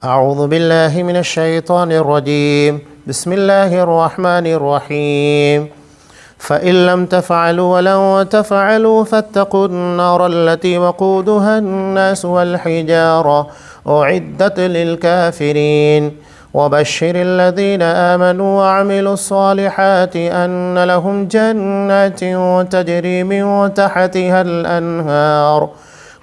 أعوذ بالله من الشيطان الرجيم بسم الله الرحمن الرحيم فإن لم تفعلوا ولن تفعلوا فاتقوا النار التي وقودها الناس والحجارة أعدت للكافرين وبشر الذين آمنوا وعملوا الصالحات أن لهم جنات تجري من تحتها الأنهار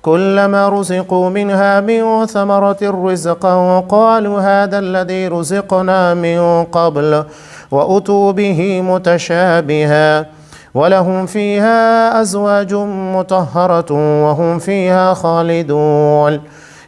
كلما رزقوا منها من ثمرة رزقا قالوا هذا الذي رزقنا من قبل وأتوا به متشابها ولهم فيها أزواج مطهرة وهم فيها خالدون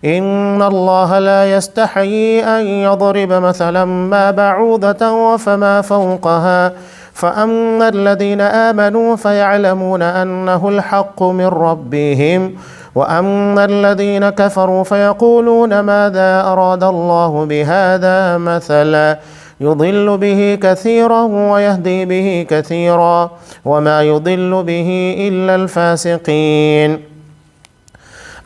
إن الله لا يستحيي أن يضرب مثلا ما بعوضة فما فوقها فأما الذين آمنوا فيعلمون أنه الحق من ربهم وأما الذين كفروا فيقولون ماذا أراد الله بهذا مثلا يضل به كثيرا ويهدي به كثيرا وما يضل به إلا الفاسقين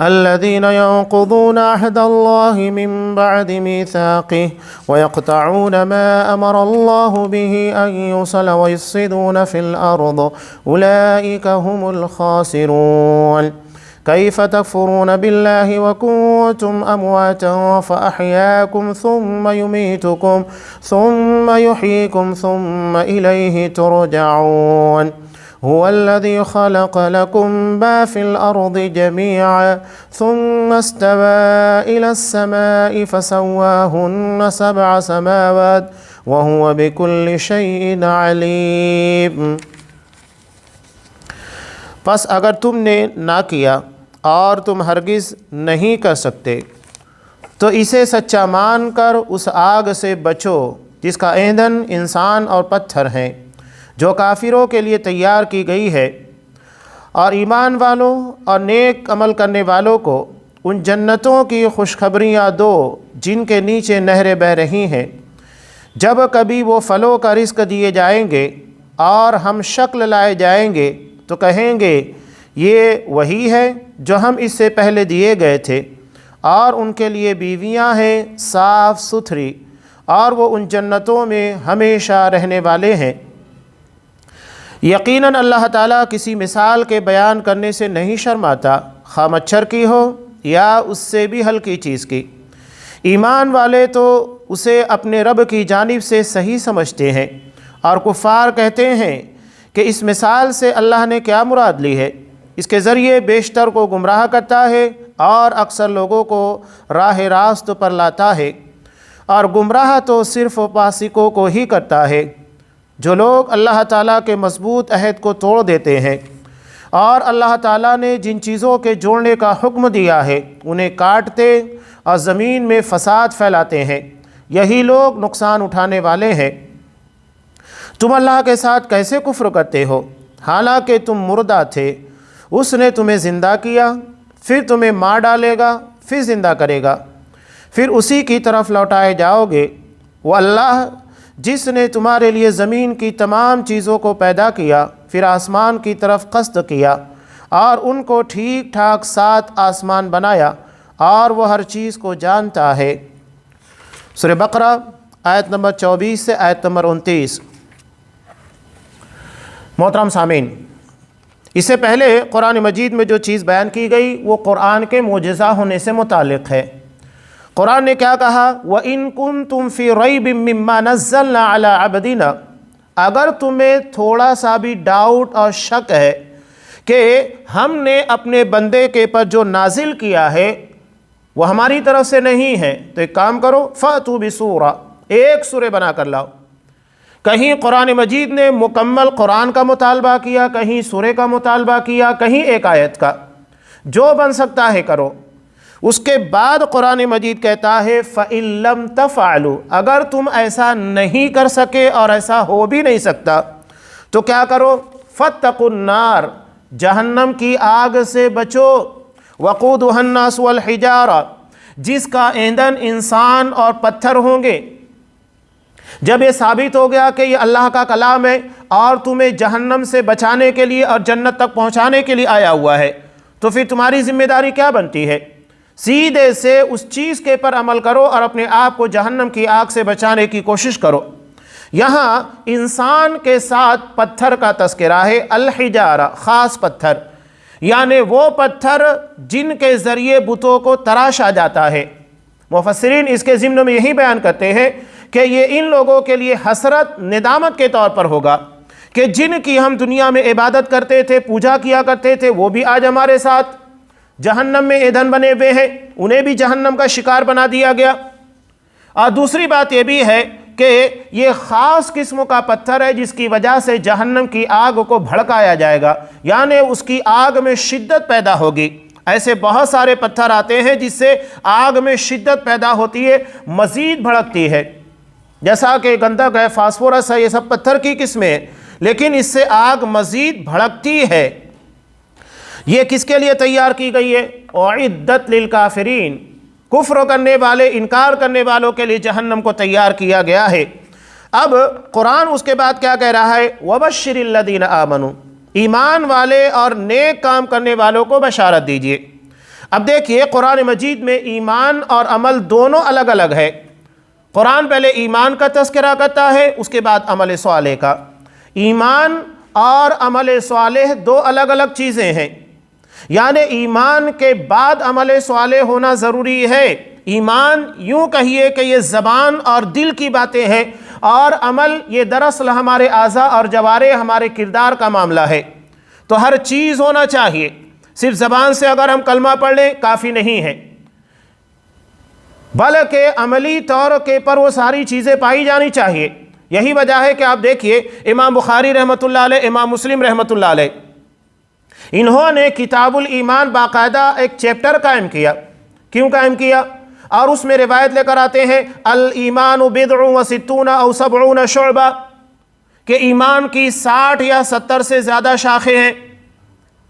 الذين ينقضون عهد الله من بعد ميثاقه ويقطعون ما أمر الله به أن يوصل ويفسدون في الأرض أولئك هم الخاسرون كيف تكفرون بالله وكنتم أمواتا فأحياكم ثم يميتكم ثم يحييكم ثم إليه ترجعون هو الذي خلق لكم ما في الأرض جميعا ثم استوى إلى السماء فسواهن 7 سماوات وهو بكل شيء عليم۔ پس اگر تم نے نہ کیا اور تم ہرگز نہیں کر سکتے تو اسے سچا مان کر اس آگ سے بچو جس کا ایندھن انسان اور پتھر ہیں، جو کافروں کے لیے تیار کی گئی ہے، اور ایمان والوں اور نیک عمل کرنے والوں کو ان جنتوں کی خوشخبریاں دو جن کے نیچے نہریں بہہ رہی ہیں۔ جب کبھی وہ پھلوں کا رزق دیے جائیں گے اور ہم شکل لائے جائیں گے تو کہیں گے یہ وہی ہے جو ہم اس سے پہلے دیے گئے تھے، اور ان کے لیے بیویاں ہیں صاف ستھری، اور وہ ان جنتوں میں ہمیشہ رہنے والے ہیں۔ یقیناً اللہ تعالیٰ کسی مثال کے بیان کرنے سے نہیں شرماتا، خواہ مچھر کی ہو یا اس سے بھی ہلکی چیز کی۔ ایمان والے تو اسے اپنے رب کی جانب سے صحیح سمجھتے ہیں، اور کفار کہتے ہیں کہ اس مثال سے اللہ نے کیا مراد لی ہے؟ اس کے ذریعے بیشتر کو گمراہ کرتا ہے اور اکثر لوگوں کو راہ راست پر لاتا ہے، اور گمراہ تو صرف فاسقوں کو ہی کرتا ہے۔ جو لوگ اللہ تعالیٰ کے مضبوط عہد کو توڑ دیتے ہیں اور اللہ تعالیٰ نے جن چیزوں کے جوڑنے کا حکم دیا ہے انہیں کاٹتے اور زمین میں فساد پھیلاتے ہیں، یہی لوگ نقصان اٹھانے والے ہیں۔ تم اللہ کے ساتھ کیسے کفر کرتے ہو حالانکہ تم مردہ تھے؟ اس نے تمہیں زندہ کیا، پھر تمہیں مار ڈالے گا، پھر زندہ کرے گا، پھر اسی کی طرف لوٹائے جاؤ گے۔ وہ اللہ جس نے تمہارے لیے زمین کی تمام چیزوں کو پیدا کیا، پھر آسمان کی طرف قصد کیا اور ان کو ٹھیک ٹھاک 7 آسمان بنایا، اور وہ ہر چیز کو جانتا ہے۔ سورہ بقرہ آیت نمبر 24 سے آیت نمبر 29۔ محترم سامعین، اس سے پہلے قرآن مجید میں جو چیز بیان کی گئی وہ قرآن کے معجزہ ہونے سے متعلق ہے۔ قرآن نے کیا کہا؟ وَإِن كُنتُمْ فِي رَيْبٍ مِّمَّا نَزَّلْنَا عَلَىٰ عَبْدِنَا، اگر تمہیں تھوڑا سا بھی ڈاؤٹ اور شک ہے کہ ہم نے اپنے بندے کے پر جو نازل کیا ہے وہ ہماری طرف سے نہیں ہے، تو ایک کام کرو، فَأْتُوا بِسُورَةٍ، ایک سورہ بنا کر لاؤ۔ کہیں قرآن مجید نے مکمل قرآن کا مطالبہ کیا، کہیں سورہ کا مطالبہ کیا، کہیں ایک آیت کا، جو بن سکتا ہے کرو۔ اس کے بعد قرآن مجید کہتا ہے فَإِن لَّمْ تَفْعَلُوا، اگر تم ایسا نہیں کر سکے اور ایسا ہو بھی نہیں سکتا تو کیا کرو؟ فَاتَّقُوا النَّارَ، جہنم کی آگ سے بچو، وَقُودُهَا النَّاسُ وَالْحِجَارَةُ، جس کا ایندھن انسان اور پتھر ہوں گے۔ جب یہ ثابت ہو گیا کہ یہ اللہ کا کلام ہے اور تمہیں جہنم سے بچانے کے لیے اور جنت تک پہنچانے کے لیے آیا ہوا ہے، تو پھر تمہاری ذمہ داری کیا بنتی ہے؟ سیدھے سے اس چیز کے پر عمل کرو اور اپنے آپ کو جہنم کی آگ سے بچانے کی کوشش کرو۔ یہاں انسان کے ساتھ پتھر کا تذکرہ ہے، الحجارہ، خاص پتھر، یعنی وہ پتھر جن کے ذریعے بتوں کو تراشا جاتا ہے۔ مفسرین اس کے ضمن میں یہی بیان کرتے ہیں کہ یہ ان لوگوں کے لیے حسرت، ندامت کے طور پر ہوگا کہ جن کی ہم دنیا میں عبادت کرتے تھے، پوجا کیا کرتے تھے، وہ بھی آج ہمارے ساتھ جہنم میں ایندھن بنے ہوئے ہیں، انہیں بھی جہنم کا شکار بنا دیا گیا۔ اور دوسری بات یہ بھی ہے کہ یہ خاص قسم کا پتھر ہے جس کی وجہ سے جہنم کی آگ کو بھڑکایا جائے گا، یعنی اس کی آگ میں شدت پیدا ہوگی۔ ایسے بہت سارے پتھر آتے ہیں جس سے آگ میں شدت پیدا ہوتی ہے، مزید بھڑکتی ہے، جیسا کہ گندھک ہے، فاسفورس ہے، یہ سب پتھر کی قسمیں ہیں، لیکن اس سے آگ مزید بھڑکتی ہے۔ یہ کس کے لیے تیار کی گئی ہے؟ اعدت للکافرین، کفر کرنے والے، انکار کرنے والوں کے لیے جہنم کو تیار کیا گیا ہے۔ اب قرآن اس کے بعد کیا کہہ رہا ہے؟ وَبَشِّرِ الَّذِينَ آمَنُوا، ایمان والے اور نیک کام کرنے والوں کو بشارت دیجئے۔ اب دیکھیے قرآن مجید میں ایمان اور عمل دونوں الگ الگ ہے۔ قرآن پہلے ایمان کا تذکرہ کرتا ہے، اس کے بعد عمل صالح کا۔ ایمان اور عمل صالح دو الگ الگ چیزیں ہیں، یعنی ایمان کے بعد عمل صالح ہونا ضروری ہے۔ ایمان یوں کہیے کہ یہ زبان اور دل کی باتیں ہیں، اور عمل یہ دراصل ہمارے اعضاء اور جوارح، ہمارے کردار کا معاملہ ہے۔ تو ہر چیز ہونا چاہیے، صرف زبان سے اگر ہم کلمہ پڑھ لیں کافی نہیں ہے، بلکہ عملی طور کے پر وہ ساری چیزیں پائی جانی چاہیے۔ یہی وجہ ہے کہ آپ دیکھیے امام بخاری رحمۃ اللہ علیہ، امام مسلم رحمۃ اللہ علیہ، انہوں نے کتاب الایمان باقاعدہ ایک چیپٹر قائم کیا۔ کیوں قائم کیا؟ اور اس میں روایت لے کر آتے ہیں الایمان بضع و ستون او 70 شعبہ، کہ ایمان کی 60 یا 70 سے زیادہ شاخیں ہیں۔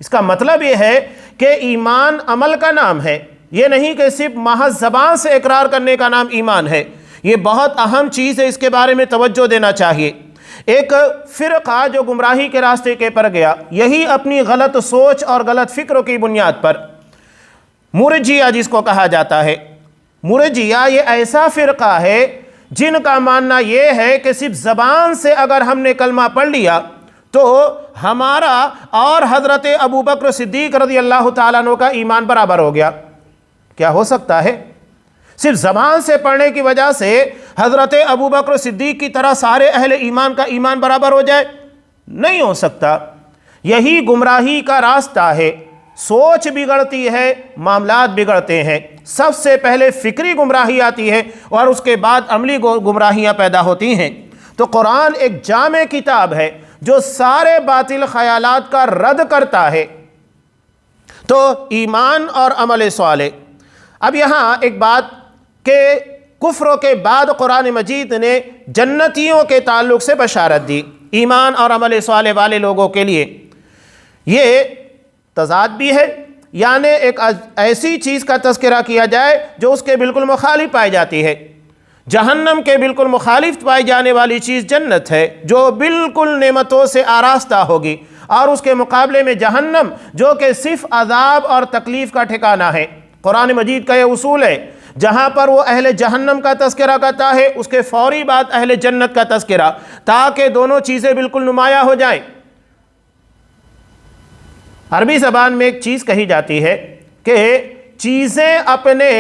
اس کا مطلب یہ ہے کہ ایمان عمل کا نام ہے، یہ نہیں کہ صرف محض زبان سے اقرار کرنے کا نام ایمان ہے۔ یہ بہت اہم چیز ہے، اس کے بارے میں توجہ دینا چاہیے۔ ایک فرقہ جو گمراہی کے راستے کے پر گیا، یہی اپنی غلط سوچ اور غلط فکروں کی بنیاد پر، مرجیہ جس کو کہا جاتا ہے، مرجیہ یہ ایسا فرقہ ہے جن کا ماننا یہ ہے کہ صرف زبان سے اگر ہم نے کلمہ پڑھ لیا تو ہمارا اور حضرت ابو بکر صدیق رضی اللہ تعالیٰ عنہ کا ایمان برابر ہو گیا۔ کیا ہو سکتا ہے؟ صرف زبان سے پڑھنے کی وجہ سے حضرت ابو بکر صدیق کی طرح سارے اہل ایمان کا ایمان برابر ہو جائے؟ نہیں ہو سکتا۔ یہی گمراہی کا راستہ ہے۔ سوچ بگڑتی ہے، معاملات بگڑتے ہیں۔ سب سے پہلے فکری گمراہی آتی ہے اور اس کے بعد عملی گمراہیاں پیدا ہوتی ہیں۔ تو قرآن ایک جامع کتاب ہے جو سارے باطل خیالات کا رد کرتا ہے۔ تو ایمان اور عمل صالح۔ اب یہاں ایک بات کہ کفر کے بعد قرآن مجید نے جنتیوں کے تعلق سے بشارت دی ایمان اور عمل صالح والے لوگوں کے لیے۔ یہ تضاد بھی ہے، یعنی ایک ایسی چیز کا تذکرہ کیا جائے جو اس کے بالکل مخالف پائی جاتی ہے۔ جہنم کے بالکل مخالف پائی جانے والی چیز جنت ہے جو بالکل نعمتوں سے آراستہ ہوگی، اور اس کے مقابلے میں جہنم جو کہ صرف عذاب اور تکلیف کا ٹھکانہ ہے۔ قرآن مجید کا یہ اصول ہے، جہاں پر وہ اہل جہنم کا تذکرہ کرتا ہے اس کے فوری بعد اہل جنت کا تذکرہ، تاکہ دونوں چیزیں بالکل نمایاں ہو جائیں۔ عربی زبان میں ایک چیز کہی جاتی ہے کہ چیزیں اپنے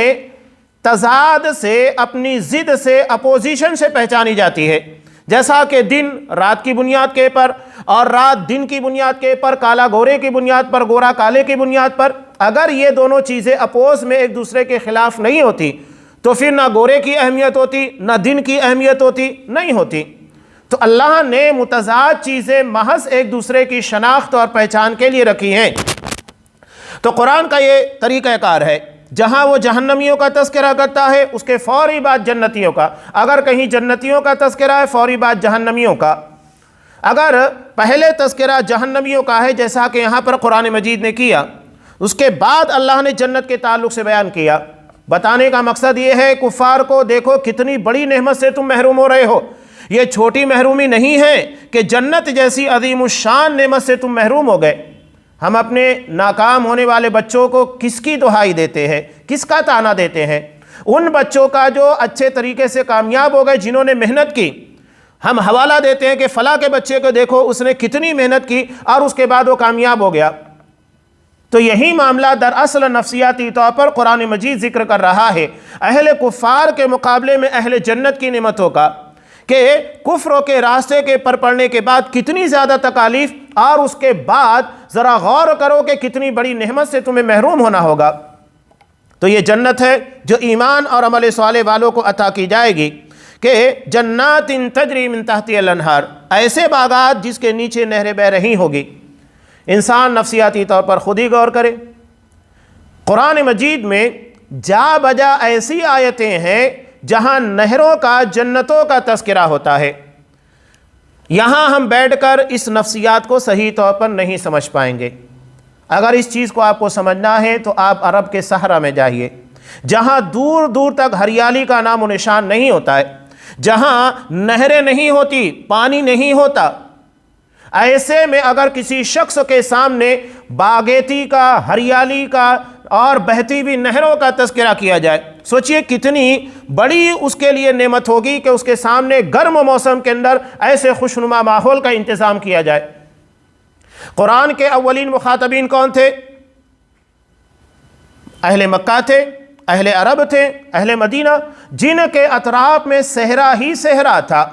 تضاد سے، اپنی ضد سے، اپوزیشن سے پہچانی جاتی ہے۔ جیسا کہ دن رات کی بنیاد کے پر اور رات دن کی بنیاد کے پر، کالا گورے کی بنیاد پر، گورا کالے کی بنیاد پر، اگر یہ دونوں چیزیں اپوز میں ایک دوسرے کے خلاف نہیں ہوتی تو پھر نہ گورے کی اہمیت ہوتی نہ دن کی اہمیت ہوتی، نہیں ہوتی۔ تو اللہ نے متضاد چیزیں محض ایک دوسرے کی شناخت اور پہچان کے لیے رکھی ہیں۔ تو قرآن کا یہ طریقہ کار ہے، جہاں وہ جہنمیوں کا تذکرہ کرتا ہے اس کے فوری بعد جنتیوں کا، اگر کہیں جنتیوں کا تذکرہ ہے فوری بعد جہنمیوں کا۔ اگر پہلے تذکرہ جہنمیوں کا ہے جیسا کہ یہاں پر قرآن مجید نے کیا، اس کے بعد اللہ نے جنت کے تعلق سے بیان کیا۔ بتانے کا مقصد یہ ہے کفار کو، دیکھو کتنی بڑی نعمت سے تم محروم ہو رہے ہو، یہ چھوٹی محرومی نہیں ہے کہ جنت جیسی عظیم الشان نعمت سے تم محروم ہو گئے۔ ہم اپنے ناکام ہونے والے بچوں کو کس کی دہائی دیتے ہیں، کس کا طعنہ دیتے ہیں؟ ان بچوں کا جو اچھے طریقے سے کامیاب ہو گئے، جنہوں نے محنت کی۔ ہم حوالہ دیتے ہیں کہ فلاں کے بچے کو دیکھو، اس نے کتنی محنت کی اور اس کے بعد وہ کامیاب ہو گیا۔ تو یہی معاملہ دراصل نفسیاتی طور پر قرآن مجید ذکر کر رہا ہے اہل کفار کے مقابلے میں اہل جنت کی نعمتوں کا، کہ کفر کے راستے کے پر پڑنے کے بعد کتنی زیادہ تکالیف، اور اس کے بعد ذرا غور کرو کہ کتنی بڑی نعمت سے تمہیں محروم ہونا ہوگا۔ تو یہ جنت ہے جو ایمان اور عمل صالح والوں کو عطا کی جائے گی، کہ جنات تجری من تحتها الانہار، ایسے باغات جس کے نیچے نہریں بہہ رہی ہوگی۔ انسان نفسیاتی طور پر خود ہی غور کرے، قرآن مجید میں جا بجا ایسی آیتیں ہیں جہاں نہروں کا، جنتوں کا تذکرہ ہوتا ہے۔ یہاں ہم بیٹھ کر اس نفسیات کو صحیح طور پر نہیں سمجھ پائیں گے۔ اگر اس چیز کو آپ کو سمجھنا ہے تو آپ عرب کے صحرا میں جائیے، جہاں دور دور تک ہریالی کا نام و نشان نہیں ہوتا ہے، جہاں نہریں نہیں ہوتی، پانی نہیں ہوتا۔ ایسے میں اگر کسی شخص کے سامنے باغیتی کا، ہریالی کا اور بہتی ہوئی نہروں کا تذکرہ کیا جائے، سوچئے کتنی بڑی اس کے لیے نعمت ہوگی کہ اس کے سامنے گرم موسم کے اندر ایسے خوشنما ماحول کا انتظام کیا جائے۔ قرآن کے اولین مخاطبین کون تھے؟ اہل مکہ تھے، اہل عرب تھے، اہل مدینہ، جن کے اطراف میں صحرا ہی صحرا تھا،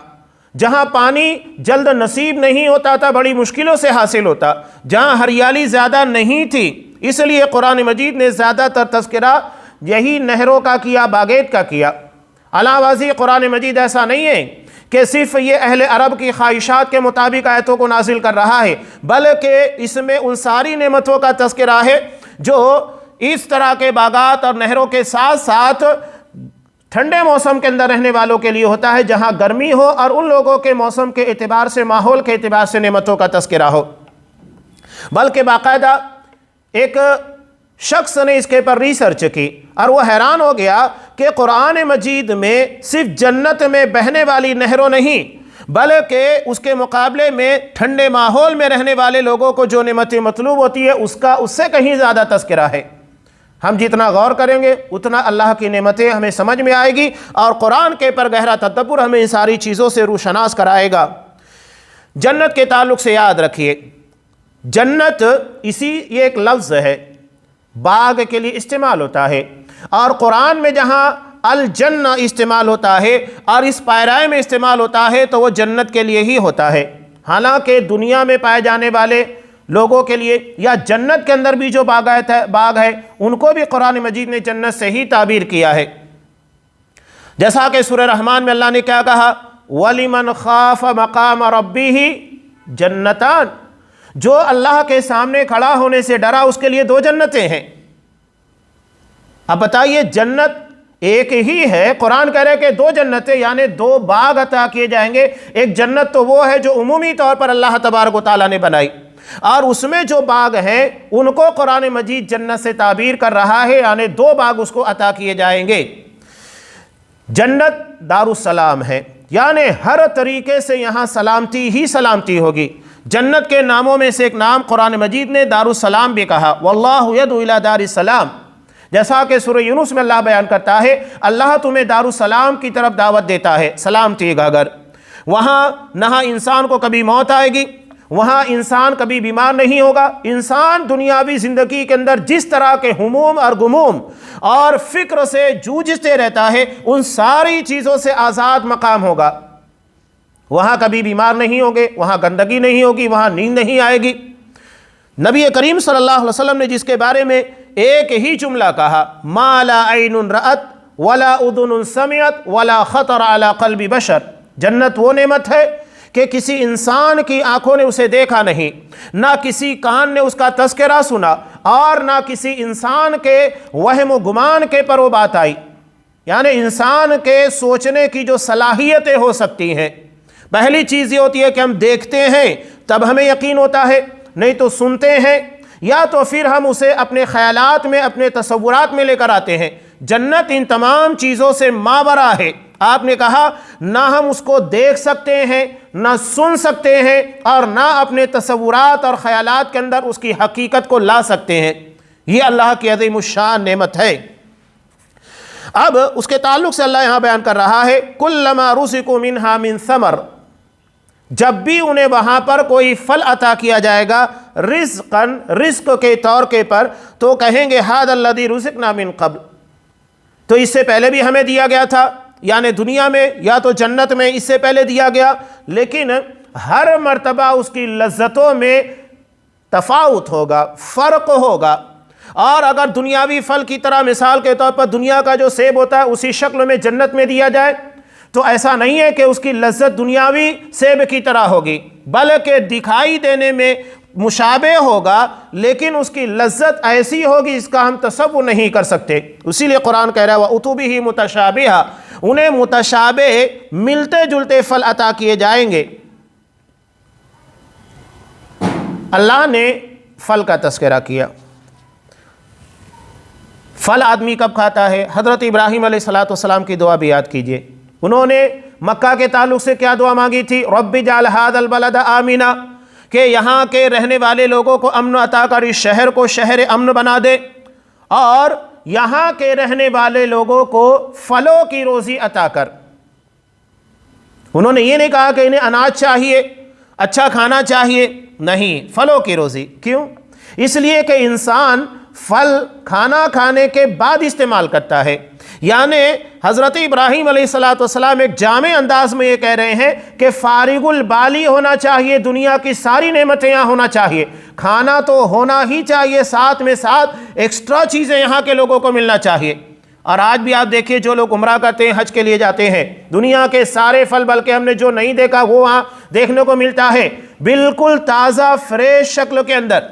جہاں پانی جلد نصیب نہیں ہوتا تھا، بڑی مشکلوں سے حاصل ہوتا، جہاں ہریالی زیادہ نہیں تھی۔ اس لیے قرآن مجید نے زیادہ تر تذکرہ یہی نہروں کا کیا، باغیت کا کیا۔ علاوہ قرآن مجید ایسا نہیں ہے کہ صرف یہ اہل عرب کی خواہشات کے مطابق آیتوں کو نازل کر رہا ہے، بلکہ اس میں ان ساری نعمتوں کا تذکرہ ہے جو اس طرح کے باغات اور نہروں کے ساتھ ساتھ ٹھنڈے موسم کے اندر رہنے والوں کے لیے ہوتا ہے، جہاں گرمی ہو، اور ان لوگوں کے موسم کے اعتبار سے، ماحول کے اعتبار سے نعمتوں کا تذکرہ ہو۔ بلکہ باقاعدہ ایک شخص نے اس کے پر ریسرچ کی اور وہ حیران ہو گیا کہ قرآن مجید میں صرف جنت میں بہنے والی نہروں نہیں، بلکہ اس کے مقابلے میں ٹھنڈے ماحول میں رہنے والے لوگوں کو جو نعمتیں مطلوب ہوتی ہے اس سے کہیں زیادہ تذکرہ ہے۔ ہم جتنا غور کریں گے اتنا اللہ کی نعمتیں ہمیں سمجھ میں آئے گی، اور قرآن کے پر گہرا تدبر ہمیں ان ساری چیزوں سے روشناس کرائے گا۔ جنت کے تعلق سے یاد رکھیے، جنت یہ ایک لفظ ہے، باغ کے لیے استعمال ہوتا ہے، اور قرآن میں جہاں الجنہ استعمال ہوتا ہے اور اس پائرائے میں استعمال ہوتا ہے تو وہ جنت کے لیے ہی ہوتا ہے۔ حالانکہ دنیا میں پائے جانے والے لوگوں کے لیے یا جنت کے اندر بھی جو باغ ہے ان کو بھی قرآن مجید نے جنت سے ہی تعبیر کیا ہے۔ جیسا کہ سورہ رحمان میں اللہ نے کیا کہا، وَلِمَنْ خَافَ مَقَامَ رَبِّهِ جنتان، جو اللہ کے سامنے کھڑا ہونے سے ڈرا اس کے لیے دو جنتیں ہیں۔ اب بتائیے، جنت ایک ہی ہے، قرآن کہہ رہے کہ دو جنتیں، یعنی دو باغ عطا کیے جائیں گے۔ ایک جنت تو وہ ہے جو عمومی طور پر اللہ تبارک و تعالیٰ نے بنائی، اور اس میں جو باغ ہیں ان کو قرآن مجید جنت سے تعبیر کر رہا ہے، یعنی دو باغ اس کو عطا کیے جائیں گے۔ جنت دار السلام ہے، یعنی ہر طریقے سے یہاں سلامتی ہی سلامتی ہوگی۔ جنت کے ناموں میں سے ایک نام قرآن مجید نے دار السلام بھی کہا، واللہ یدعو الی دار السلام، جیسا کہ سورہ یونس میں اللہ بیان کرتا ہے اللہ تمہیں دار السلام کی طرف دعوت دیتا ہے، سلامتی کا گھر۔ وہاں نہ انسان کو کبھی موت آئے گی، وہاں انسان کبھی بیمار نہیں ہوگا، انسان دنیاوی زندگی کے اندر جس طرح کے ہموم اور غموم اور فکر سے جوجھتے رہتا ہے ان ساری چیزوں سے آزاد مقام ہوگا۔ وہاں کبھی بیمار نہیں ہوگے، وہاں گندگی نہیں ہوگی، وہاں نیند نہیں آئے گی۔ نبی کریم صلی اللہ علیہ وسلم نے جس کے بارے میں ایک ہی جملہ کہا، ما لا عین رأت ولا اذن سمعت ولا خطر علی قلب بشر، جنت وہ نعمت ہے کہ کسی انسان کی آنکھوں نے اسے دیکھا نہیں، نہ کسی کان نے اس کا تذکرہ سنا، اور نہ کسی انسان کے وہم و گمان کے پر وہ بات آئی۔ یعنی انسان کے سوچنے کی جو صلاحیتیں ہو سکتی ہیں، پہلی چیز یہ ہوتی ہے کہ ہم دیکھتے ہیں تب ہمیں یقین ہوتا ہے، نہیں تو سنتے ہیں، یا تو پھر ہم اسے اپنے خیالات میں، اپنے تصورات میں لے کر آتے ہیں، جنت ان تمام چیزوں سے ماورا ہے۔ آپ نے کہا نہ ہم اس کو دیکھ سکتے ہیں، نہ سن سکتے ہیں، اور نہ اپنے تصورات اور خیالات کے اندر اس کی حقیقت کو لا سکتے ہیں۔ یہ اللہ کی عظیم الشان نعمت ہے۔ اب اس کے تعلق سے اللہ یہاں بیان کر رہا ہے کلما رزقوا منہا من ثمر، جب بھی انہیں وہاں پر کوئی پھل عطا کیا جائے گا رزقاً، رزق کے طور کے پر، تو کہیں گے ھذا الذی رزقنا من قبل، تو اس سے پہلے بھی ہمیں دیا گیا تھا، یعنی دنیا میں یا تو جنت میں اس سے پہلے دیا گیا، لیکن ہر مرتبہ اس کی لذتوں میں تفاوت ہوگا، فرق ہوگا۔ اور اگر دنیاوی پھل کی طرح مثال کے طور پر دنیا کا جو سیب ہوتا ہے اسی شکل میں جنت میں دیا جائے تو ایسا نہیں ہے کہ اس کی لذت دنیاوی سیب کی طرح ہوگی، بلکہ دکھائی دینے میں مشابہ ہوگا، لیکن اس کی لذت ایسی ہوگی اس کا ہم تصور نہیں کر سکتے۔ اسی لیے قرآن کہہ رہا ہے وَأُتُبِهِ مُتَشَابِهًا، انہیں متشابہ ملتے جلتے پھل عطا کیے جائیں گے۔ اللہ نے پھل کا تذکرہ کیا۔ پھل آدمی کب کھاتا ہے؟ حضرت ابراہیم علیہ السلام کی دعا بھی یاد کیجئے، انہوں نے مکہ کے تعلق سے کیا دعا مانگی تھی؟ رب اجعل ھذا البلد آمنا، کہ یہاں کے رہنے والے لوگوں کو امن عطا کر، اس شہر کو شہر امن بنا دے، اور یہاں کے رہنے والے لوگوں کو پھلوں کی روزی عطا کر۔ انہوں نے یہ نہیں کہا کہ انہیں اناج چاہیے، اچھا کھانا چاہیے، نہیں، پھلوں کی روزی۔ کیوں؟ اس لیے کہ انسان پھل کھانا کھانے کے بعد استعمال کرتا ہے، یعنی حضرت ابراہیم علیہ السلام ایک جامع انداز میں یہ کہہ رہے ہیں کہ فارغ البالی ہونا چاہیے، دنیا کی ساری نعمتیں یہاں ہونا چاہیے، کھانا تو ہونا ہی چاہیے، ساتھ میں ساتھ ایکسٹرا چیزیں یہاں کے لوگوں کو ملنا چاہیے۔ اور آج بھی آپ دیکھیے جو لوگ عمرہ کرتے ہیں، حج کے لیے جاتے ہیں، دنیا کے سارے پھل، بلکہ ہم نے جو نہیں دیکھا وہ وہاں دیکھنے کو ملتا ہے، بالکل تازہ فریش شکل کے اندر۔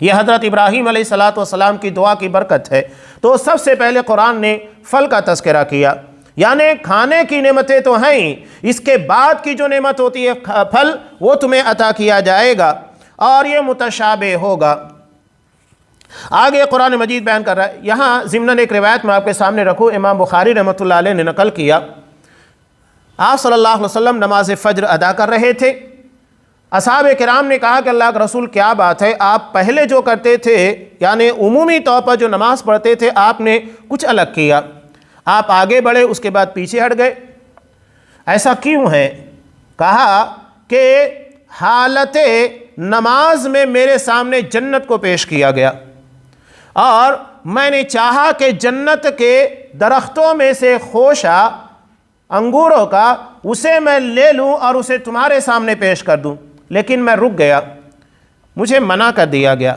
یہ حضرت ابراہیم علیہ السلام کی دعا کی برکت ہے۔ تو سب سے پہلے قرآن نے پھل کا تذکرہ کیا، یعنی کھانے کی نعمتیں تو ہیں، اس کے بعد کی جو نعمت ہوتی ہے پھل، وہ تمہیں عطا کیا جائے گا، اور یہ متشابہ ہوگا۔ آگے قرآن مجید بیان کر رہا ہے، یہاں ضمناً ایک روایت میں آپ کے سامنے رکھوں، امام بخاری رحمۃ اللہ علیہ نے نقل کیا، آپ صلی اللہ علیہ وسلم نماز فجر ادا کر رہے تھے۔ اصحاب کرام نے کہا کہ اللہ کے رسول کیا بات ہے، آپ پہلے جو کرتے تھے، یعنی عمومی طور پر جو نماز پڑھتے تھے، آپ نے کچھ الگ کیا، آپ آگے بڑھے اس کے بعد پیچھے ہٹ گئے، ایسا کیوں ہے؟ کہا کہ حالت نماز میں میرے سامنے جنت کو پیش کیا گیا، اور میں نے چاہا کہ جنت کے درختوں میں سے خوشا انگوروں کا اسے میں لے لوں اور اسے تمہارے سامنے پیش کر دوں، لیکن میں رک گیا، مجھے منع کر دیا گیا،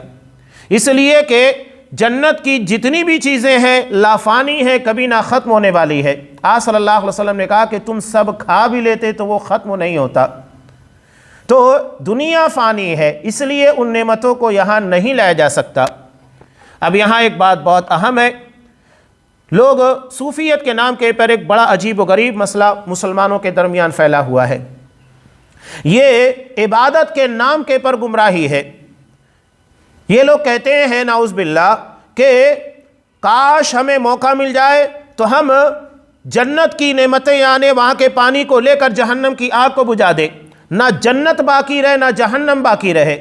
اس لیے کہ جنت کی جتنی بھی چیزیں ہیں لافانی ہیں، کبھی نہ ختم ہونے والی ہے۔ آپ صلی اللہ علیہ وسلم نے کہا کہ تم سب کھا بھی لیتے تو وہ ختم نہیں ہوتا۔ تو دنیا فانی ہے، اس لیے ان نعمتوں کو یہاں نہیں لایا جا سکتا۔ اب یہاں ایک بات بہت اہم ہے، لوگ صوفیت کے نام کے پر ایک بڑا عجیب و غریب مسئلہ مسلمانوں کے درمیان پھیلا ہوا ہے، یہ عبادت کے نام کے پر گمراہی ہے۔ یہ لوگ کہتے ہیں نعوذ باللہ کہ کاش ہمیں موقع مل جائے تو ہم جنت کی نعمتیں، یعنی وہاں کے پانی کو لے کر جہنم کی آگ کو بجھا دیں، نہ جنت باقی رہے نہ جہنم باقی رہے۔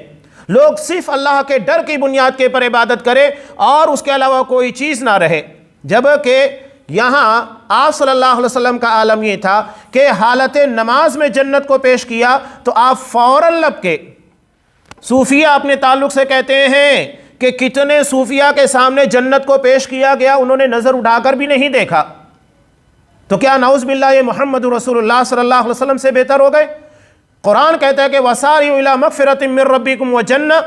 لوگ صرف اللہ کے ڈر کی بنیاد کے پر عبادت کرے اور اس کے علاوہ کوئی چیز نہ رہے، جبکہ یہاں آپ صلی اللہ علیہ وسلم کا عالم یہ تھا کہ حالت نماز میں جنت کو پیش کیا تو آپ فوراً لب کے۔ صوفیہ اپنے تعلق سے کہتے ہیں کہ کتنے صوفیہ کے سامنے جنت کو پیش کیا گیا، انہوں نے نظر اٹھا کر بھی نہیں دیکھا، تو کیا نعوذ باللہ یہ محمد رسول اللہ صلی اللہ علیہ وسلم سے بہتر ہو گئے؟ قرآن کہتا ہے کہ وَسَارِعُوا إِلَىٰ مَغْفِرَةٍ مِّن رَبِّكُمْ وَجَنَّةٍ،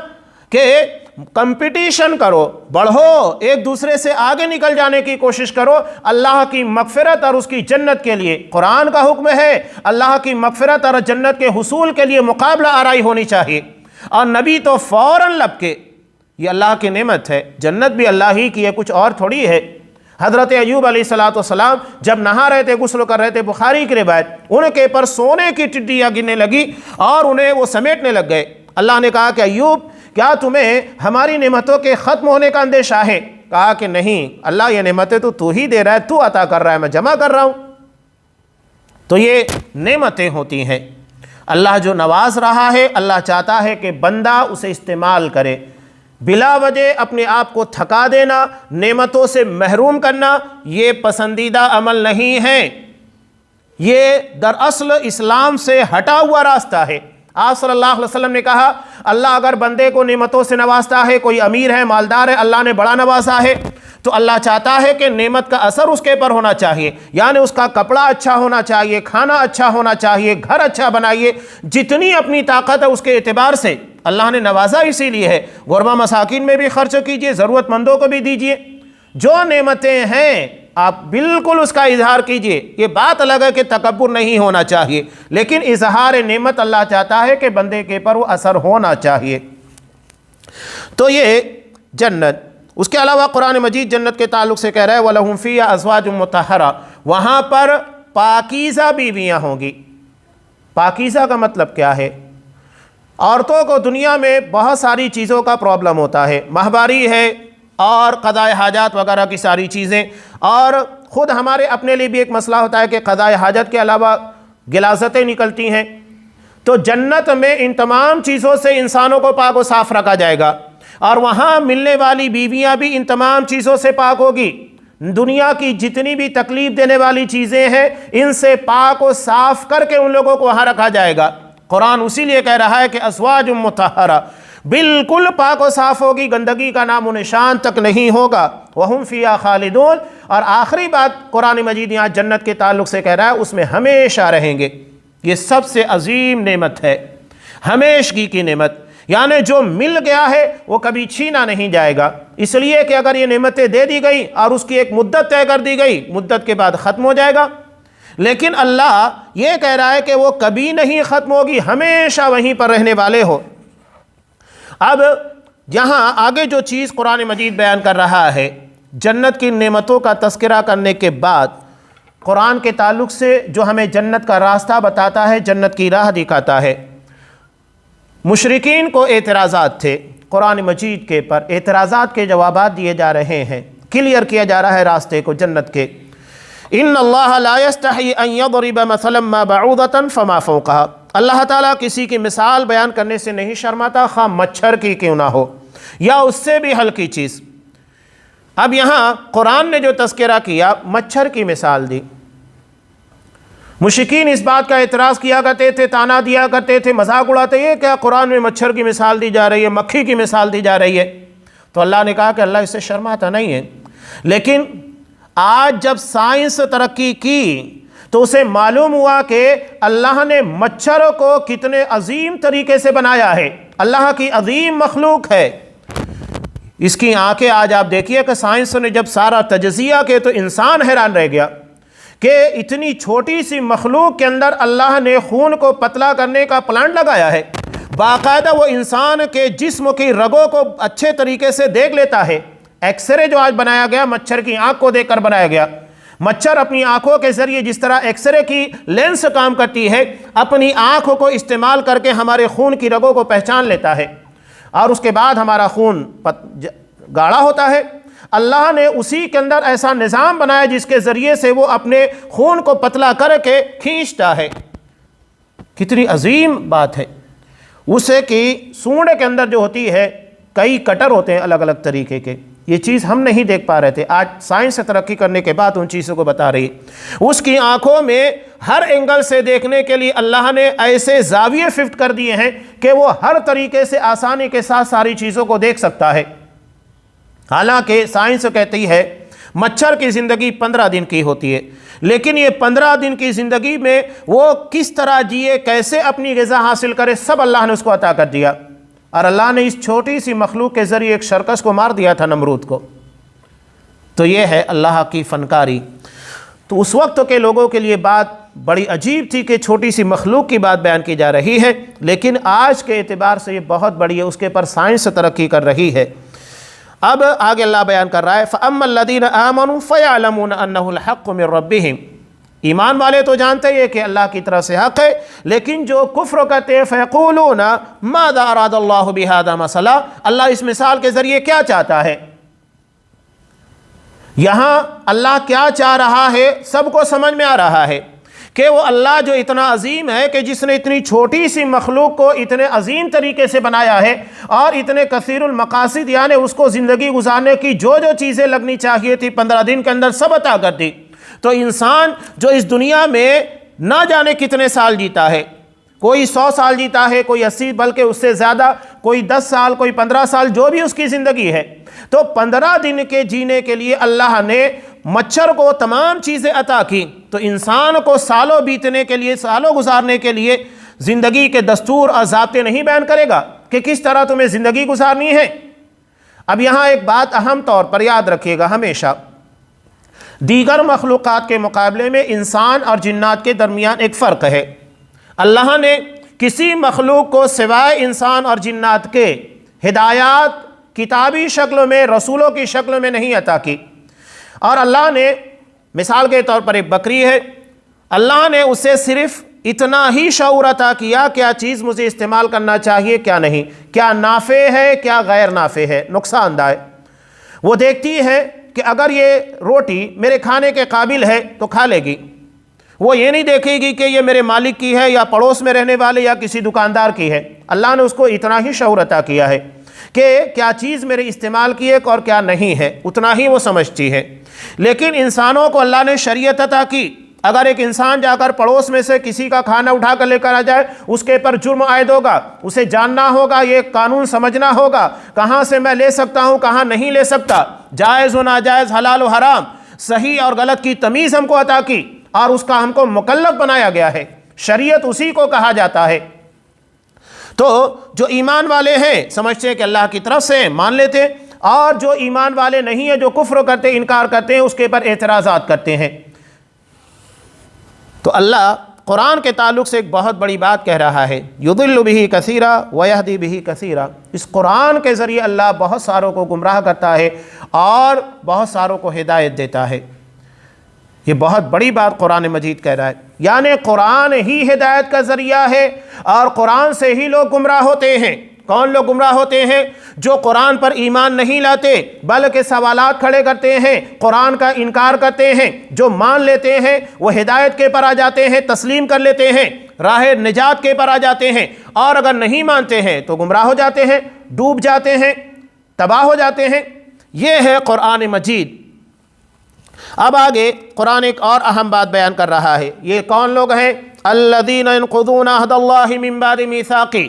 کہ کمپٹیشن کرو، بڑھو، ایک دوسرے سے آگے نکل جانے کی کوشش کرو اللہ کی مغفرت اور اس کی جنت کے لیے۔ قرآن کا حکم ہے اللہ کی مغفرت اور جنت کے حصول کے لیے مقابلہ آرائی ہونی چاہیے، اور نبی تو فوراً لب کے، یہ اللہ کی نعمت ہے، جنت بھی اللہ ہی کی ہے، کچھ اور تھوڑی ہے۔ حضرت ایوب علیہ السلام جب نہا رہے تھے، غسل کر رہے تھے، بخاری کی روایت، ان کے پر سونے کی ٹڈیاں گرنے لگی اور انہیں وہ سمیٹنے لگ گئے۔ اللہ نے کہا کہ ایوب کیا تمہیں ہماری نعمتوں کے ختم ہونے کا اندیشہ ہے؟ کہا کہ نہیں اللہ یہ نعمتیں تو ہی دے رہا ہے، تو عطا کر رہا ہے، میں جمع کر رہا ہوں۔ تو یہ نعمتیں ہوتی ہیں، اللہ جو نواز رہا ہے، اللہ چاہتا ہے کہ بندہ اسے استعمال کرے۔ بلا وجہ اپنے آپ کو تھکا دینا، نعمتوں سے محروم کرنا، یہ پسندیدہ عمل نہیں ہے، یہ دراصل اسلام سے ہٹا ہوا راستہ ہے۔ آپ صلی اللہ علیہ وسلم نے کہا اللہ اگر بندے کو نعمتوں سے نوازتا ہے، کوئی امیر ہے، مالدار ہے، اللہ نے بڑا نوازا ہے، تو اللہ چاہتا ہے کہ نعمت کا اثر اس کے پر ہونا چاہیے، یعنی اس کا کپڑا اچھا ہونا چاہیے، کھانا اچھا ہونا چاہیے، گھر اچھا بنائیے، جتنی اپنی طاقت ہے اس کے اعتبار سے اللہ نے نوازا اسی لیے ہے۔ غربا مساکین میں بھی خرچ کیجئے، ضرورت مندوں کو بھی دیجئے، جو نعمتیں ہیں آپ بالکل اس کا اظہار کیجئے۔ یہ بات الگ ہے کہ تکبر نہیں ہونا چاہیے، لیکن اظہار نعمت اللہ چاہتا ہے کہ بندے کے پر وہ اثر ہونا چاہیے۔ تو یہ جنت، اس کے علاوہ قرآن مجید جنت کے تعلق سے کہہ رہا ہے وَلَهُمْ فِيهَا أَزْوَاجٌ مُطَهَّرَةٌ، وہاں پر پاکیزہ بیویاں ہوں گی۔ پاکیزہ کا مطلب کیا ہے؟ عورتوں کو دنیا میں بہت ساری چیزوں کا پرابلم ہوتا ہے، ماہواری ہے اور قضاء حاجات وغیرہ کی ساری چیزیں، اور خود ہمارے اپنے لیے بھی ایک مسئلہ ہوتا ہے کہ قضاء حاجت کے علاوہ غلاظتیں نکلتی ہیں۔ تو جنت میں ان تمام چیزوں سے انسانوں کو پاک و صاف رکھا جائے گا، اور وہاں ملنے والی بیویاں بھی ان تمام چیزوں سے پاک ہوگی۔ دنیا کی جتنی بھی تکلیف دینے والی چیزیں ہیں ان سے پاک و صاف کر کے ان لوگوں کو وہاں رکھا جائے گا۔ قرآن اسی لیے کہہ رہا ہے کہ ازواج مطہرہ، بالکل پاک و صاف ہوگی، گندگی کا نام و نشان تک نہیں ہوگا۔ وَهُمْ فِيهَا خَالِدُونَ، اور آخری بات قرآن مجید یہاں جنت کے تعلق سے کہہ رہا ہے اس میں ہمیشہ رہیں گے۔ یہ سب سے عظیم نعمت ہے، ہمیشگی کی نعمت، یعنی جو مل گیا ہے وہ کبھی چھینا نہیں جائے گا، اس لیے کہ اگر یہ نعمتیں دے دی گئی اور اس کی ایک مدت طے کر دی گئی، مدت کے بعد ختم ہو جائے گا، لیکن اللہ یہ کہہ رہا ہے کہ وہ کبھی نہیں ختم ہوگی، ہمیشہ وہیں پر رہنے والے ہو۔ اب یہاں آگے جو چیز قرآن مجید بیان کر رہا ہے، جنت کی نعمتوں کا تذکرہ کرنے کے بعد قرآن کے تعلق سے جو ہمیں جنت کا راستہ بتاتا ہے، جنت کی راہ دکھاتا ہے۔ مشرکین کو اعتراضات تھے قرآن مجید کے پر، اعتراضات کے جوابات دیے جا رہے ہیں، کلیئر کیا جا رہا ہے راستے کو جنت کے۔ ان اللہ لا یستحی ان یضرب مثلا ما بعوضۃ فما فوقہا، اللہ تعالیٰ کسی کی مثال بیان کرنے سے نہیں شرماتا، خواہ مچھر کی کیوں نہ ہو یا اس سے بھی ہلکی چیز۔ اب یہاں قرآن نے جو تذکرہ کیا، مچھر کی مثال دی۔ مشرکین اس بات کا اعتراض کیا کرتے تھے، تانا دیا کرتے تھے، مذاق اڑاتے، یہ کیا قرآن میں مچھر کی مثال دی جا رہی ہے، مکھی کی مثال دی جا رہی ہے؟ تو اللہ نے کہا کہ اللہ اس سے شرماتا نہیں ہے، لیکن آج جب سائنس ترقی کی تو اسے معلوم ہوا کہ اللہ نے مچھر کو کتنے عظیم طریقے سے بنایا ہے، اللہ کی عظیم مخلوق ہے۔ اس کی آنکھیں، آج آپ دیکھیے کہ سائنس نے جب سارا تجزیہ کیا تو انسان حیران رہ گیا کہ اتنی چھوٹی سی مخلوق کے اندر اللہ نے خون کو پتلا کرنے کا پلانٹ لگایا ہے، باقاعدہ وہ انسان کے جسم کی رگوں کو اچھے طریقے سے دیکھ لیتا ہے۔ ایکس رے جو آج بنایا گیا مچھر کی آنکھ کو دیکھ کر بنایا گیا، مچھر اپنی آنکھوں کے ذریعے جس طرح ایکس رے کی لینس کام کرتی ہے، اپنی آنکھوں کو استعمال کر کے ہمارے خون کی رگوں کو پہچان لیتا ہے، اور اس کے بعد ہمارا خون گاڑھا ہوتا ہے۔ اللہ نے اسی کے اندر ایسا نظام بنایا جس کے ذریعے سے وہ اپنے خون کو پتلا کر کے کھینچتا ہے۔ کتنی عظیم بات ہے۔ اسے کی سونڈ کے اندر جو ہوتی ہے کئی کٹر ہوتے ہیں الگ الگ طریقے کے، یہ چیز ہم نہیں دیکھ پا رہے تھے، آج سائنس سے ترقی کرنے کے بعد ان چیزوں کو بتا رہی ہے۔ اس کی آنکھوں میں ہر اینگل سے دیکھنے کے لیے اللہ نے ایسے زاویے فٹ کر دیے ہیں کہ وہ ہر طریقے سے آسانی کے ساتھ ساری چیزوں کو دیکھ سکتا ہے۔ حالانکہ سائنس کہتی ہے مچھر کی زندگی 15 دن کی ہوتی ہے، لیکن یہ 15 دن کی زندگی میں وہ کس طرح جیے، کیسے اپنی غذا حاصل کرے، سب اللہ نے اس کو عطا کر دیا۔ اور اللہ نے اس چھوٹی سی مخلوق کے ذریعے ایک شرکس کو مار دیا تھا، نمرود کو۔ تو یہ ہے اللہ کی فنکاری۔ تو اس وقت کے لوگوں کے لیے بات بڑی عجیب تھی کہ چھوٹی سی مخلوق کی بات بیان کی جا رہی ہے، لیکن آج کے اعتبار سے یہ بہت بڑی ہے، اس کے پر سائنس ترقی کر رہی ہے۔ اب آگے اللہ بیان کر رہا ہے فَأَمَّا الَّذِينَ آمَنُوا فَيَعْلَمُونَ أَنَّهُ الْحَقُّ مِنْ رَبِّهِمْ، ایمان والے تو جانتے ہیں کہ اللہ کی طرف سے حق ہے، لیکن جو کفر کرتے ہیں فَيَقُولُونَ مَاذَا أَرَادَ اللَّهُ بِهَذَا مَثَلًا، اللہ اس مثال کے ذریعے کیا چاہتا ہے؟ یہاں اللہ کیا چاہ رہا ہے سب کو سمجھ میں آ رہا ہے کہ وہ اللہ جو اتنا عظیم ہے کہ جس نے اتنی چھوٹی سی مخلوق کو اتنے عظیم طریقے سے بنایا ہے اور اتنے کثیر المقاصد یعنی اس کو زندگی گزارنے کی جو چیزیں لگنی چاہیے تھی 15 دن کے اندر سب عطا کر دی. تو انسان جو اس دنیا میں نہ جانے کتنے سال جیتا ہے، کوئی 100 سال جیتا ہے، کوئی 80 بلکہ اس سے زیادہ، کوئی 10 سال، کوئی 15 سال، جو بھی اس کی زندگی ہے، تو 15 دن کے جینے کے لیے اللہ نے مچھر کو تمام چیزیں عطا کی. تو انسان کو سالوں بیتنے کے لیے، سالوں گزارنے کے لیے زندگی کے دستور اور ضابطے نہیں بیان کرے گا کہ کس طرح تمہیں زندگی گزارنی ہے. اب یہاں ایک بات اہم طور پر یاد رکھیے گا ہمیشہ، دیگر مخلوقات کے مقابلے میں انسان اور جنات کے درمیان ایک فرق ہے. اللہ نے کسی مخلوق کو سوائے انسان اور جنات کے ہدایات کتابی شکل میں، رسولوں کی شکل میں نہیں عطا کی. اور اللہ نے مثال کے طور پر ایک بکری ہے، اللہ نے اسے صرف اتنا ہی شعور عطا کیا کیا چیز مجھے استعمال کرنا چاہیے کیا نہیں، کیا نافع ہے کیا غیر نافع ہے، نقصان دہ ہے. وہ دیکھتی ہے کہ اگر یہ روٹی میرے کھانے کے قابل ہے تو کھا لے گی. وہ یہ نہیں دیکھے گی کہ یہ میرے مالک کی ہے یا پڑوس میں رہنے والے یا کسی دکاندار کی ہے. اللہ نے اس کو اتنا ہی شعور عطا کیا ہے کہ کیا چیز میرے استعمال کی ہے اور کیا نہیں ہے، اتنا ہی وہ سمجھتی ہے. لیکن انسانوں کو اللہ نے شریعت عطا کی. اگر ایک انسان جا کر پڑوس میں سے کسی کا کھانا اٹھا کر لے کر آ جائے، اس کے پر جرم عائد ہوگا. اسے جاننا ہوگا، یہ قانون سمجھنا ہوگا، کہاں سے میں لے سکتا ہوں کہاں نہیں لے سکتا، جائز و ناجائز، حلال و حرام، صحیح اور غلط کی تمیز ہم کو عطا کی اور اس کا ہم کو مکلف بنایا گیا ہے. شریعت اسی کو کہا جاتا ہے. تو جو ایمان والے ہیں سمجھتے ہیں کہ اللہ کی طرف سے مان لیتے، اور جو ایمان والے نہیں ہیں، جو کفر کرتے، انکار کرتے ہیں، اس کے پر اعتراضات کرتے ہیں. تو اللہ قرآن کے تعلق سے ایک بہت بڑی بات کہہ رہا ہے، یضل بہ کثیرا ویہدی بہ کثیرا. اس قرآن کے ذریعے اللہ بہت ساروں کو گمراہ کرتا ہے اور بہت ساروں کو ہدایت دیتا ہے. یہ بہت بڑی بات قرآن مجید کہہ رہا ہے، یعنی قرآن ہی ہدایت کا ذریعہ ہے اور قرآن سے ہی لوگ گمراہ ہوتے ہیں. کون لوگ گمراہ ہوتے ہیں؟ جو قرآن پر ایمان نہیں لاتے بلکہ سوالات کھڑے کرتے ہیں، قرآن کا انکار کرتے ہیں. جو مان لیتے ہیں وہ ہدایت کے پر آ جاتے ہیں، تسلیم کر لیتے ہیں، راہ نجات کے پر آ جاتے ہیں. اور اگر نہیں مانتے ہیں تو گمراہ ہو جاتے ہیں، ڈوب جاتے ہیں، تباہ ہو جاتے ہیں. یہ ہے قرآن مجید. اب آگے قرآن ایک اور اہم بات بیان کر رہا ہے. یہ کون لوگ ہیں؟ الذین ينقضون عہد اللہ من بعد میثاقہ،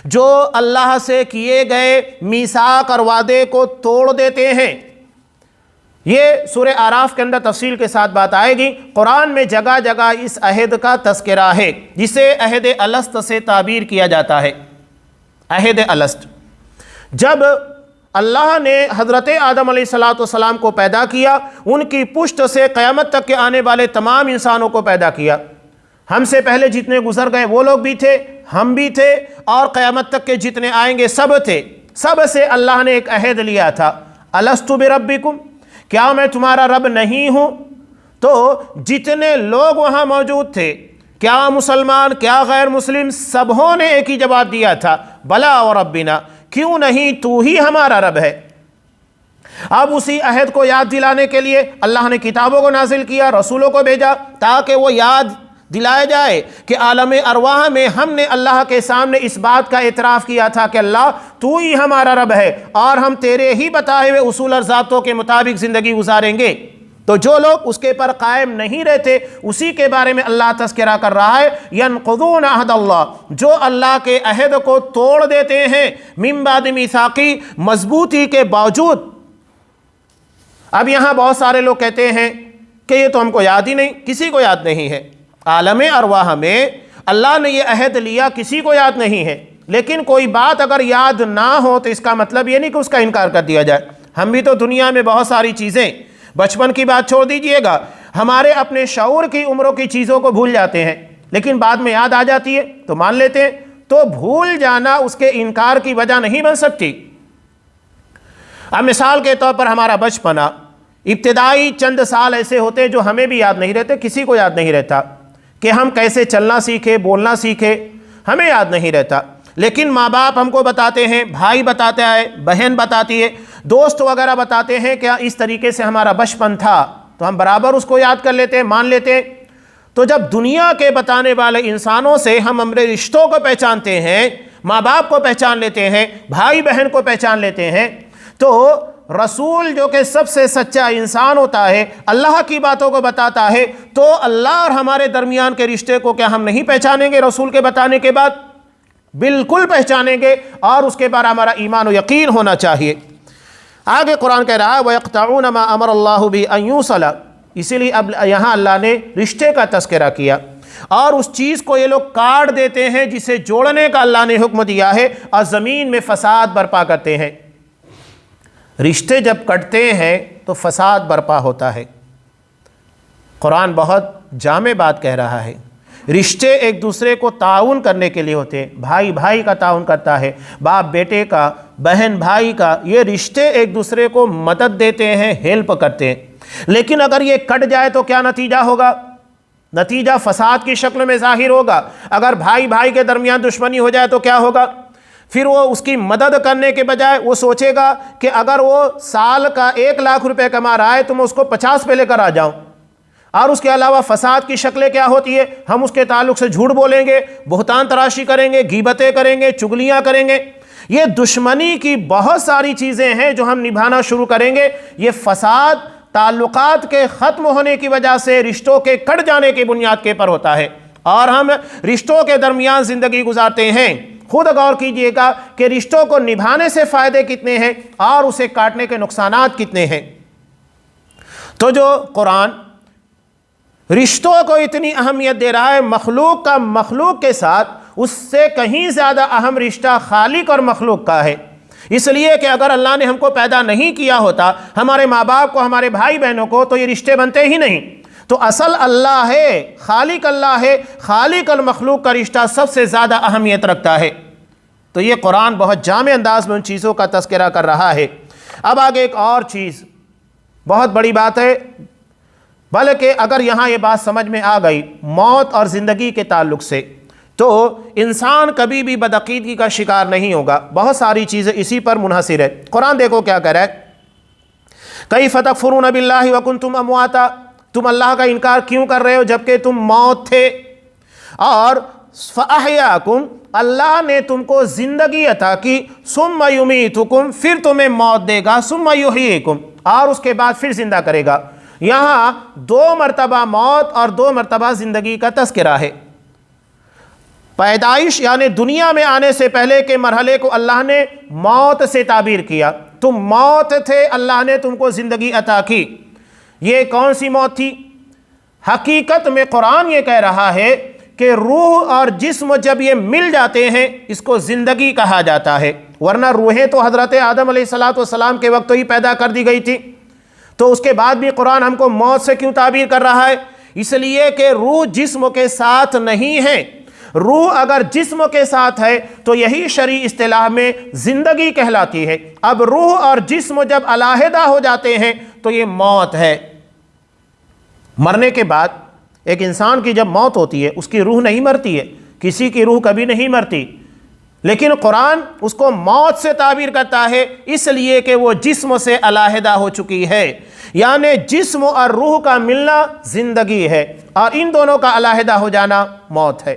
جو اللہ سے کیے گئے میثاق اور وعدے کو توڑ دیتے ہیں. یہ سورہ اعراف کے اندر تفصیل کے ساتھ بات آئے گی. قرآن میں جگہ جگہ اس عہد کا تذکرہ ہے جسے عہد الست سے تعبیر کیا جاتا ہے. عہد الست، جب اللہ نے حضرت آدم علیہ السلام کو پیدا کیا، ان کی پشت سے قیامت تک کے آنے والے تمام انسانوں کو پیدا کیا. ہم سے پہلے جتنے گزر گئے وہ لوگ بھی تھے، ہم بھی تھے، اور قیامت تک کے جتنے آئیں گے سب تھے. سب سے اللہ نے ایک عہد لیا تھا، الست بربکم، کیا میں تمہارا رب نہیں ہوں؟ تو جتنے لوگ وہاں موجود تھے، کیا مسلمان کیا غیر مسلم، سبوں نے ایک ہی جواب دیا تھا، بلا وربنا، کیوں نہیں، تو ہی ہمارا رب ہے. اب اسی عہد کو یاد دلانے کے لیے اللہ نے کتابوں کو نازل کیا، رسولوں کو بھیجا، تاکہ وہ یاد دلایا جائے کہ عالم ارواح میں ہم نے اللہ کے سامنے اس بات کا اعتراف کیا تھا کہ اللہ تو ہی ہمارا رب ہے اور ہم تیرے ہی بتائے ہوئے اصول اور ضابطوں کے مطابق زندگی گزاریں گے. تو جو لوگ اس کے پر قائم نہیں رہتے اسی کے بارے میں اللہ تذکرہ کر رہا ہے، ینقضون عہد اللہ، جو اللہ کے عہد کو توڑ دیتے ہیں، من بعد میثاقہ، مضبوطی کے باوجود. اب یہاں بہت سارے لوگ کہتے ہیں کہ یہ تو ہم کو یاد ہی نہیں، کسی کو یاد نہیں ہے. عالم ارواح میں اللہ نے یہ عہد لیا، کسی کو یاد نہیں ہے. لیکن کوئی بات اگر یاد نہ ہو تو اس کا مطلب یہ نہیں کہ اس کا انکار کر دیا جائے. ہم بھی تو دنیا میں بہت ساری چیزیں، بچپن کی بات چھوڑ دیجئے گا، ہمارے اپنے شعور کی عمروں کی چیزوں کو بھول جاتے ہیں، لیکن بعد میں یاد آ جاتی ہے تو مان لیتے ہیں. تو بھول جانا اس کے انکار کی وجہ نہیں بن سکتی. اب مثال کے طور پر ہمارا بچپنا، ابتدائی چند سال ایسے ہوتے ہیں جو ہمیں بھی یاد نہیں رہتے، کسی کو یاد نہیں رہتا کہ ہم کیسے چلنا سیکھے، بولنا سیکھے، ہمیں یاد نہیں رہتا. لیکن ماں باپ ہم کو بتاتے ہیں، بھائی بتاتا ہے، بہن بتاتی ہے، دوست وغیرہ بتاتے ہیں کہ اس طریقے سے ہمارا بچپن تھا، تو ہم برابر اس کو یاد کر لیتے ہیں، مان لیتے ہیں۔ تو جب دنیا کے بتانے والے انسانوں سے ہم ہمارے رشتوں کو پہچانتے ہیں، ماں باپ کو پہچان لیتے ہیں، بھائی بہن کو پہچان لیتے ہیں، تو رسول جو کہ سب سے سچا انسان ہوتا ہے، اللہ کی باتوں کو بتاتا ہے، تو اللہ اور ہمارے درمیان کے رشتے کو کیا ہم نہیں پہچانیں گے؟ رسول کے بتانے کے بعد بالکل پہچانیں گے، اور اس کے بعد ہمارا ایمان و یقین ہونا چاہیے۔ آگے قرآن کہہ رہا ہے وَيَقْطَعُونَ مَا أَمَرَ اللَّهُ بِهِ أَن يُوصَلَ، اسی لیے اب یہاں اللہ نے رشتے کا تذکرہ کیا، اور اس چیز کو یہ لوگ کاٹ دیتے ہیں جسے جوڑنے کا اللہ نے حکم دیا ہے، اور زمین میں فساد برپا کرتے ہیں۔ رشتے جب کٹتے ہیں تو فساد برپا ہوتا ہے۔ قرآن بہت جامع بات کہہ رہا ہے، رشتے ایک دوسرے کو تعاون کرنے کے لیے ہوتے ہیں، بھائی بھائی کا تعاون کرتا ہے، باپ بیٹے کا، بہن بھائی کا، یہ رشتے ایک دوسرے کو مدد دیتے ہیں، ہیلپ کرتے ہیں۔ لیکن اگر یہ کٹ جائے تو کیا نتیجہ ہوگا؟ نتیجہ فساد کی شکل میں ظاہر ہوگا۔ اگر بھائی بھائی کے درمیان دشمنی ہو جائے تو کیا ہوگا؟ پھر وہ اس کی مدد کرنے کے بجائے وہ سوچے گا کہ اگر وہ سال کا 1,00,000 روپے کما رہا ہے تو میں اس کو 50 پہ لے کر آ جاؤں۔ اور اس کے علاوہ فساد کی شکلیں کیا ہوتی ہے؟ ہم اس کے تعلق سے جھوٹ بولیں گے، بہتان تراشی کریں گے، غیبتیں کریں گے، چگلیاں کریں گے۔ یہ دشمنی کی بہت ساری چیزیں ہیں جو ہم نبھانا شروع کریں گے۔ یہ فساد تعلقات کے ختم ہونے کی وجہ سے، رشتوں کے کٹ جانے کی بنیاد کے پر ہوتا ہے، اور ہم رشتوں کے درمیان زندگی گزارتے ہیں۔ خود غور کیجئے گا کہ رشتوں کو نبھانے سے فائدے کتنے ہیں اور اسے کاٹنے کے نقصانات کتنے ہیں۔ تو جو قرآن رشتوں کو اتنی اہمیت دے رہا ہے، مخلوق کا مخلوق کے ساتھ، اس سے کہیں زیادہ اہم رشتہ خالق اور مخلوق کا ہے۔ اس لیے کہ اگر اللہ نے ہم کو پیدا نہیں کیا ہوتا، ہمارے ماں باپ کو، ہمارے بھائی بہنوں کو، تو یہ رشتے بنتے ہی نہیں۔ تو اصل اللہ ہے، خالق اللہ ہے، خالق المخلوق کا رشتہ سب سے زیادہ اہمیت رکھتا ہے۔ تو یہ قرآن بہت جامع انداز میں ان چیزوں کا تذکرہ کر رہا ہے۔ اب آگے ایک اور چیز بہت بڑی بات ہے، بلکہ اگر یہاں یہ بات سمجھ میں آ گئی موت اور زندگی کے تعلق سے، تو انسان کبھی بھی بدعقیدگی کا شکار نہیں ہوگا۔ بہت ساری چیزیں اسی پر منحصر ہے۔ قرآن دیکھو کیا کہہ رہا ہے، کیف تکفرون باللہ وکنتم امواتا، تم اللہ کا انکار کیوں کر رہے ہو جبکہ تم موت تھے، اور فاحیاکم، اللہ نے تم کو زندگی عطا کی، ثم یمیتکم، پھر تمہیں موت دے گا، ثم یحییکم، اور اس کے بعد پھر زندہ کرے گا۔ یہاں 2 مرتبہ موت اور 2 مرتبہ زندگی کا تذکرہ ہے۔ پیدائش یعنی دنیا میں آنے سے پہلے کے مرحلے کو اللہ نے موت سے تعبیر کیا، تم موت تھے، اللہ نے تم کو زندگی عطا کی۔ یہ کون سی موت تھی؟ حقیقت میں قرآن یہ کہہ رہا ہے کہ روح اور جسم جب یہ مل جاتے ہیں اس کو زندگی کہا جاتا ہے، ورنہ روحیں تو حضرت آدم علیہ السلام کے وقت ہی پیدا کر دی گئی تھی۔ تو اس کے بعد بھی قرآن ہم کو موت سے کیوں تعبیر کر رہا ہے؟ اس لیے کہ روح جسم کے ساتھ نہیں ہے۔ روح اگر جسم کے ساتھ ہے تو یہی شرعی اصطلاح میں زندگی کہلاتی ہے۔ اب روح اور جسم جب علیحدہ ہو جاتے ہیں تو یہ موت ہے۔ مرنے کے بعد ایک انسان کی جب موت ہوتی ہے اس کی روح نہیں مرتی ہے، کسی کی روح کبھی نہیں مرتی، لیکن قرآن اس کو موت سے تعبیر کرتا ہے اس لیے کہ وہ جسم سے علیحدہ ہو چکی ہے، یعنی جسم اور روح کا ملنا زندگی ہے اور ان دونوں کا علیحدہ ہو جانا موت ہے۔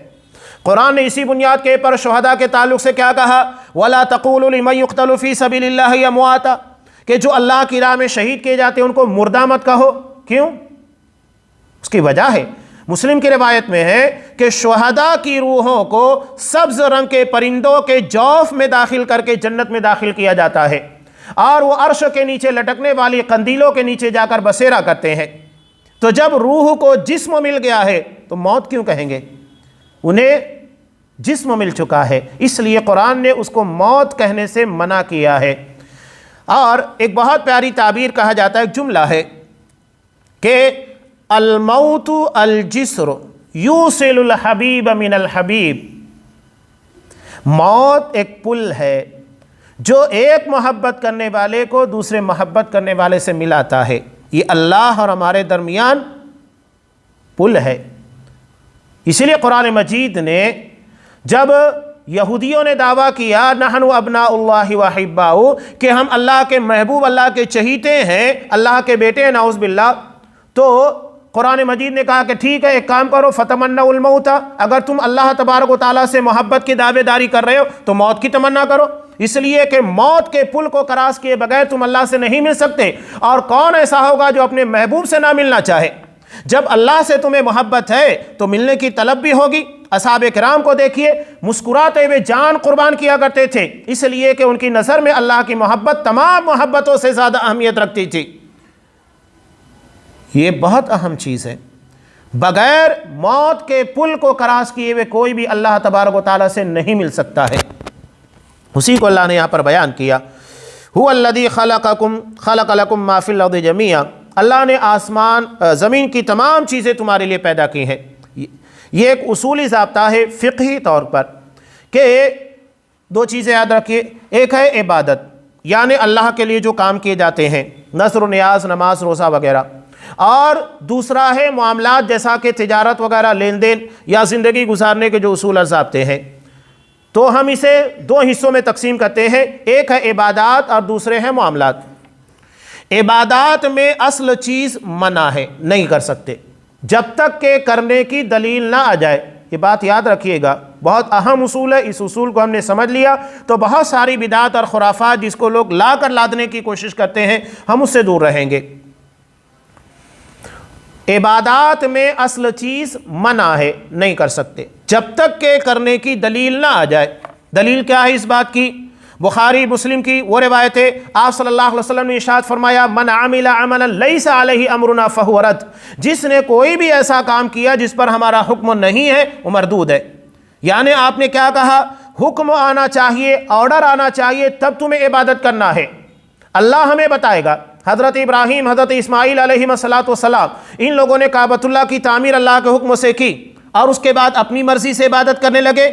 قرآن نے اسی بنیاد کے پر شہداء کے تعلق سے کیا کہا؟ وَلَا تَقُولُوا لِمَن يُقْتَلُ فِي سَبِيلِ اللَّهِ أَمْوَاتًا، کہ جو اللہ کی راہ میں شہید کیے جاتے ہیں ان کو مردہ مت کہو۔ کیوں؟ اس کی وجہ ہے، مسلم کی روایت میں ہے کہ شہداء کی روحوں کو سبز رنگ کے پرندوں کے جوف میں داخل کر کے جنت میں داخل کیا جاتا ہے، اور وہ عرش کے نیچے لٹکنے والی قندیلوں کے نیچے جا کر بسیرا کرتے ہیں۔ تو جب روح کو جسم مل گیا ہے تو موت کیوں کہیں گے؟ انہیں جسم مل چکا ہے، اس لیے قرآن نے اس کو موت کہنے سے منع کیا ہے۔ اور ایک بہت پیاری تعبیر کہا جاتا ہے، ایک جملہ ہے کہ الموت الجسر یوصل الحبیب من الحبیب، موت ایک پل ہے جو ایک محبت کرنے والے کو دوسرے محبت کرنے والے سے ملاتا ہے۔ یہ اللہ اور ہمارے درمیان پل ہے۔ اسی لیے قرآن مجید نے جب یہودیوں نے دعویٰ کیا نحن ابناء اللہ و احباؤہ کہ ہم اللہ کے محبوب، اللہ کے چہیتے ہیں، اللہ کے بیٹے ہیں، نعوذ باللہ، تو قرآن مجید نے کہا کہ ٹھیک ہے ایک کام کرو، فتمنوا الموت، اگر تم اللہ تبارک و تعالیٰ سے محبت کی دعوے داری کر رہے ہو تو موت کی تمنا کرو، اس لیے کہ موت کے پل کو کراس کیے بغیر تم اللہ سے نہیں مل سکتے۔ اور کون ایسا ہوگا جو اپنے محبوب سے نہ ملنا چاہے؟ جب اللہ سے تمہیں محبت ہے تو ملنے کی طلب بھی ہوگی۔ اصحاب کرام کو دیکھیے، مسکراتے ہوئے جان قربان کیا کرتے تھے، اس لیے کہ ان کی نظر میں اللہ کی محبت تمام محبتوں سے زیادہ اہمیت رکھتی تھی۔ یہ بہت اہم چیز ہے، بغیر موت کے پل کو کراس کیے ہوئے کوئی بھی اللہ تبارک و تعالیٰ سے نہیں مل سکتا ہے۔ اسی کو اللہ نے یہاں پر بیان کیا، هو الذی خلق لکم ما فی الارض جمیعا، اللہ نے آسمان زمین کی تمام چیزیں تمہارے لیے پیدا کی ہیں۔ یہ ایک اصولی ضابطہ ہے فقہی طور پر کہ دو چیزیں یاد رکھیے، ایک ہے عبادت، یعنی اللہ کے لیے جو کام کیے جاتے ہیں، نذر و نیاز، نماز، روزہ وغیرہ، اور دوسرا ہے معاملات جیسا کہ تجارت وغیرہ، لین دین یا زندگی گزارنے کے جو اصول اور ضابطے ہیں۔ تو ہم اسے دو حصوں میں تقسیم کرتے ہیں، ایک ہے عبادات اور دوسرے ہیں معاملات۔ عبادات میں اصل چیز منع ہے، نہیں کر سکتے جب تک کہ کرنے کی دلیل نہ آ جائے۔ یہ بات یاد رکھیے گا، بہت اہم اصول ہے، اس اصول کو ہم نے سمجھ لیا تو بہت ساری بدعات اور خرافات جس کو لوگ لا کر لادنے کی کوشش کرتے ہیں ہم اس سے دور رہیں گے۔ عبادات میں اصل چیز منع ہے، نہیں کر سکتے جب تک کہ کرنے کی دلیل نہ آ جائے۔ دلیل کیا ہے اس بات کی؟ بخاری مسلم کی وہ روایت ہے، آپ صلی اللہ علیہ وسلم نے ارشاد فرمایا من عمل عملا لیس علیہ امرنا فہو رد، جس نے کوئی بھی ایسا کام کیا جس پر ہمارا حکم نہیں ہے وہ مردود ہے۔ یعنی آپ نے کیا کہا؟ حکم آنا چاہیے، آرڈر آنا چاہیے، تب تمہیں عبادت کرنا ہے۔ اللہ ہمیں بتائے گا، حضرت ابراہیم، حضرت اسماعیل علیہ السلام، ان لوگوں نے کعبۃ اللہ کی تعمیر اللہ کے حکم سے کی اور اس کے بعد اپنی مرضی سے عبادت کرنے لگے؟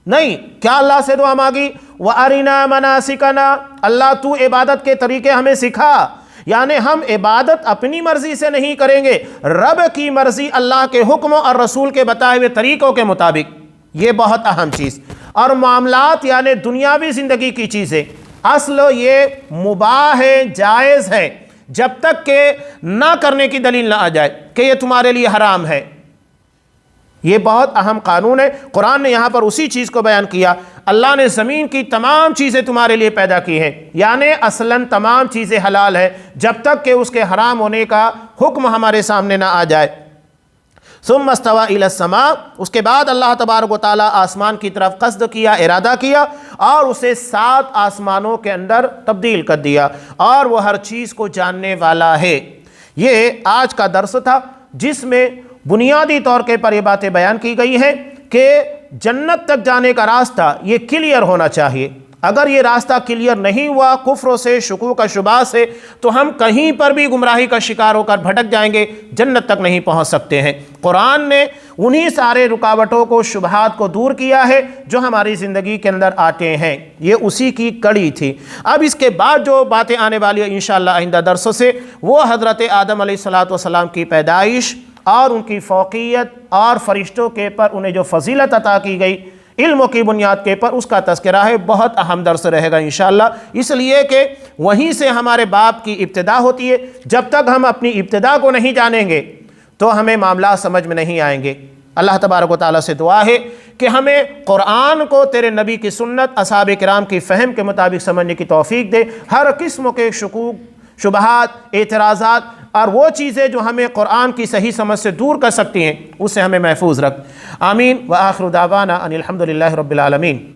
نہیں، کیا اللہ سے دعا مانگی؟ وَأَرِنَا مَنَاسِكَنَا، اللہ تو عبادت کے طریقے ہمیں سکھا۔ یعنی ہم عبادت اپنی مرضی سے نہیں کریں گے، رب کی مرضی، اللہ کے حکم اور رسول کے بتائے ہوئے طریقوں کے مطابق۔ یہ بہت اہم چیز۔ اور معاملات یعنی دنیاوی زندگی کی چیزیں، اصل یہ مباح ہے، جائز ہے، جب تک کہ نہ کرنے کی دلیل نہ آ جائے کہ یہ تمہارے لیے حرام ہے۔ یہ بہت اہم قانون ہے۔ قرآن نے یہاں پر اسی چیز کو بیان کیا، اللہ نے زمین کی تمام چیزیں تمہارے لیے پیدا کی ہیں، یعنی اصلاً تمام چیزیں حلال ہے جب تک کہ اس کے حرام ہونے کا حکم ہمارے سامنے نہ آ جائے۔ ثم استوى الى السماء، اس کے بعد اللہ تبارک و تعالیٰ آسمان کی طرف قصد کیا، ارادہ کیا اور اسے 7 آسمانوں کے اندر تبدیل کر دیا، اور وہ ہر چیز کو جاننے والا ہے۔ یہ آج کا درس تھا جس میں بنیادی طور پر یہ باتیں بیان کی گئی ہیں کہ جنت تک جانے کا راستہ یہ کلیئر ہونا چاہیے۔ اگر یہ راستہ کلیئر نہیں ہوا کفر سے، شکوک و شبہات سے، تو ہم کہیں پر بھی گمراہی کا شکار ہو کر بھٹک جائیں گے، جنت تک نہیں پہنچ سکتے ہیں۔ قرآن نے انہی سارے رکاوٹوں کو، شبہات کو دور کیا ہے جو ہماری زندگی کے اندر آتے ہیں، یہ اسی کی کڑی تھی۔ اب اس کے بعد جو باتیں آنے والی ہیں انشاءاللہ آئندہ درسوں سے، وہ حضرت آدم علیہ السلام کی پیدائش اور ان کی فوقیت اور فرشتوں کے پر انہیں جو فضیلت عطا کی گئی علموں کی بنیاد کے پر، اس کا تذکرہ ہے۔ بہت اہم درس رہے گا انشاءاللہ، اس لیے کہ وہیں سے ہمارے باب کی ابتدا ہوتی ہے۔ جب تک ہم اپنی ابتدا کو نہیں جانیں گے تو ہمیں معاملات سمجھ میں نہیں آئیں گے۔ اللہ تبارک و تعالیٰ سے دعا ہے کہ ہمیں قرآن کو تیرے نبی کی سنت، اصحاب کرام کی فہم کے مطابق سمجھنے کی توفیق دے۔ ہر قسم کے شکوک، شبہات، اعتراضات اور وہ چیزیں جو ہمیں قرآن کی صحیح سمجھ سے دور کر سکتی ہیں، اس سے ہمیں محفوظ رکھ۔ آمین۔ وآخر دعوانا ان الحمد للہ رب العالمین۔